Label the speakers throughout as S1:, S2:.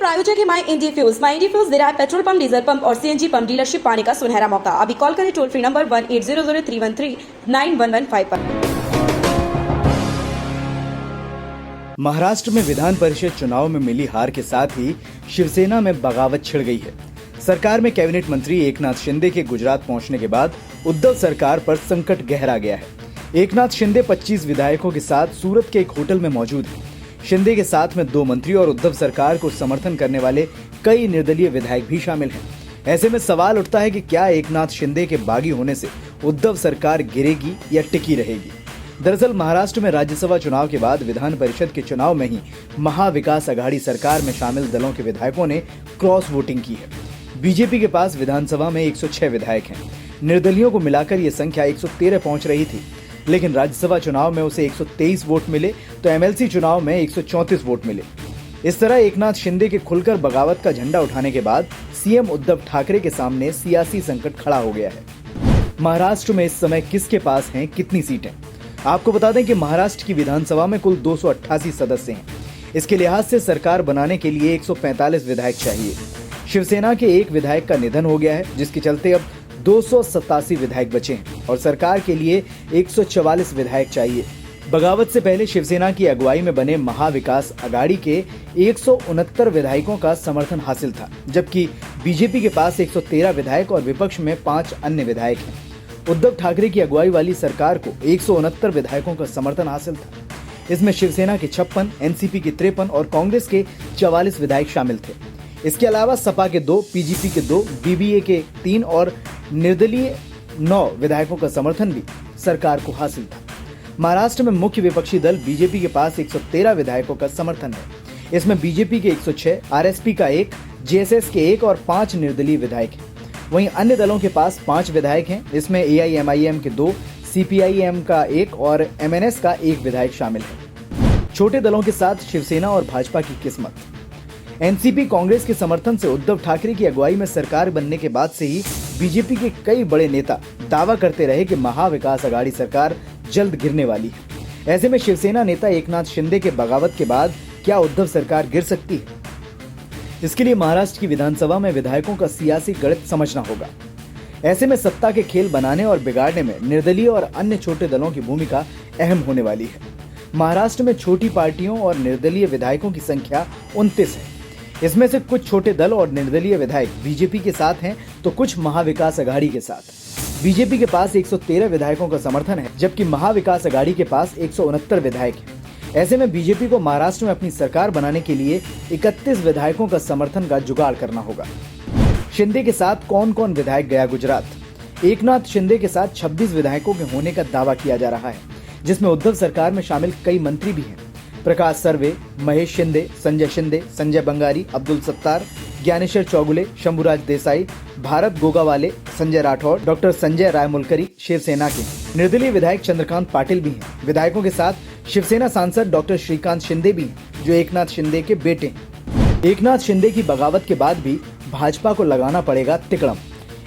S1: प्रायोजक है माई India fuels. माई India fuels दे रहा है पेट्रोल पंप, डीजल पंप और सीएनजी पंप डीलरशिप पाने का सुनहरा मौका। अभी कॉल करें टोल फ्री नंबर 1800-313-9115 पर।
S2: महाराष्ट्र में विधान परिषद चुनाव में मिली हार के साथ ही शिवसेना में बगावत छिड़ गई है। सरकार में कैबिनेट मंत्री एकनाथ शिंदे के गुजरात पहुंचने के बाद उद्धव सरकार पर संकट गहरा गया है। एकनाथ शिंदे 25 विधायकों के साथ सूरत के एक होटल में मौजूद हैं। शिंदे के साथ में 2 मंत्री और उद्धव सरकार को समर्थन करने वाले कई निर्दलीय विधायक भी शामिल हैं। ऐसे में सवाल उठता है कि क्या एकनाथ शिंदे के बागी होने से उद्धव सरकार गिरेगी या टिकी रहेगी। दरअसल महाराष्ट्र में राज्यसभा चुनाव के बाद विधान परिषद के चुनाव में ही महाविकास अघाड़ी सरकार में शामिल दलों के विधायकों ने क्रॉस वोटिंग की है। बीजेपी के पास विधानसभा में 106 विधायक हैं। निर्दलियों को मिलाकर ये संख्या 113 पहुंच रही थी, लेकिन राज्यसभा चुनाव में उसे 123 वोट मिले तो एमएलसी चुनाव में 134 वोट मिले। इस तरह एकनाथ शिंदे के खुलकर बगावत का झंडा उठाने के बाद सीएम उद्धव ठाकरे के सामने सियासी संकट खड़ा हो गया है। महाराष्ट्र में इस समय किसके पास हैं कितनी सीटें? आपको बता दें कि महाराष्ट्र की विधानसभा में कुल 288 सदस्य हैं। इसके लिहाज से सरकार बनाने के लिए 145 विधायक चाहिए। शिवसेना के एक विधायक का निधन हो गया है, जिसके चलते अब 287 विधायक बचे हैं और सरकार के लिए 144 विधायक चाहिए। बगावत से पहले शिवसेना की अगुवाई में बने महाविकास अघाड़ी के 169 विधायकों का समर्थन हासिल था, जबकि बीजेपी के पास 113 विधायक और विपक्ष में 5 अन्य विधायक हैं। उद्धव ठाकरे की अगुवाई वाली सरकार को 169 विधायकों का समर्थन हासिल था। इसमें शिवसेना के 56, एनसीपी के 53 और कांग्रेस के 44 विधायक शामिल थे। इसके अलावा सपा के 2, पीजीपी के 2, बीबीए के 3 और निर्दलीय 9 विधायकों का समर्थन भी सरकार को हासिल था। महाराष्ट्र में मुख्य विपक्षी दल बीजेपी के पास 113 विधायकों का समर्थन है। इसमें बीजेपी के 106, आरएसपी का 1, जेएसएस के 1 और 5 निर्दलीय विधायक हैं। वहीं अन्य दलों के पास 5 विधायक हैं। इसमें एआईएमआईएम के 2, सीपीआईएम का 1 और एमएनएस का 1 विधायक शामिल है। छोटे दलों के साथ शिवसेना और भाजपा की किस्मत। एनसीपी कांग्रेस के समर्थन से उद्धव ठाकरे की अगुवाई में सरकार बनने के बाद से ही बीजेपी के कई बड़े नेता दावा करते रहे कि महाविकास अघाड़ी सरकार जल्द गिरने वाली है। ऐसे में शिवसेना नेता एकनाथ शिंदे के बगावत के बाद क्या उद्धव सरकार गिर सकती है? इसके लिए महाराष्ट्र की विधानसभा में विधायकों का सियासी गणित समझना होगा। ऐसे में सत्ता के खेल बनाने और बिगाड़ने में निर्दलीय और अन्य छोटे दलों की भूमिका अहम होने वाली है। महाराष्ट्र में छोटी पार्टियों और निर्दलीय विधायकों की संख्या 29 है। इसमें से कुछ छोटे दल और निर्दलीय विधायक बीजेपी के साथ हैं तो कुछ महाविकास अघाड़ी के साथ। बीजेपी के पास 113 विधायकों का समर्थन है, जबकि महाविकास अघाड़ी के पास 169 विधायक हैं। ऐसे में बीजेपी को महाराष्ट्र में अपनी सरकार बनाने के लिए 31 विधायकों का समर्थन का जुगाड़ करना होगा। शिंदे के साथ कौन कौन विधायक गया गुजरात? एकनाथ शिंदे के साथ 26 विधायकों के होने का दावा किया जा रहा है, जिसमें उद्धव सरकार में शामिल कई मंत्री भी हैं। प्रकाश सर्वे, महेश शिंदे, संजय बंगारी, अब्दुल सत्तार, ज्ञानेश्वर चौगुले, शंभुराज देसाई, भारत गोगावाले, संजय राठौड़, डॉक्टर संजय रायमुलकरी शिवसेना के। निर्दलीय विधायक चंद्रकांत पाटिल भी हैं। विधायकों के साथ शिवसेना सांसद डॉक्टर श्रीकांत शिंदे भी हैं, जो एकनाथ शिंदे के बेटे हैं। एकनाथ शिंदे की बगावत के बाद भी भाजपा को लगाना पड़ेगा तिकड़म।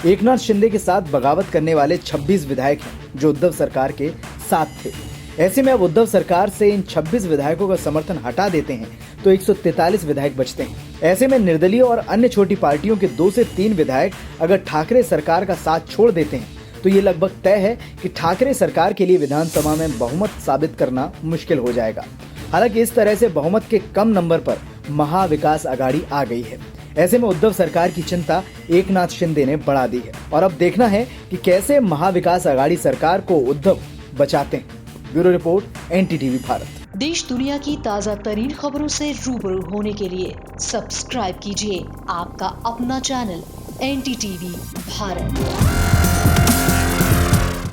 S2: एकनाथ शिंदे के साथ बगावत करने वाले 26 विधायक हैं, जो उद्धव सरकार के साथ थे। ऐसे में अब उद्धव सरकार से इन 26 विधायकों का समर्थन हटा देते हैं तो 143 विधायक बचते हैं। ऐसे में निर्दलीय और अन्य छोटी पार्टियों के 2 से 3 विधायक अगर ठाकरे सरकार का साथ छोड़ देते हैं तो ये लगभग तय है कि ठाकरे सरकार के लिए विधानसभा में बहुमत साबित करना मुश्किल हो जाएगा। हालांकि इस तरह से बहुमत के कम नंबर पर महाविकास अघाड़ी आ गई है। ऐसे में उद्धव सरकार की चिंता एकनाथ शिंदे ने बढ़ा दी है और अब देखना है कि कैसे महाविकास अघाड़ी सरकार को उद्धव बचाते हैं। Bureau report, NDTV Bharat.
S3: देश दुनिया की ताज़ा तरीन खबरों से रूबरू होने के लिए सब्सक्राइब कीजिए आपका अपना चैनल एनडीटीवी भारत।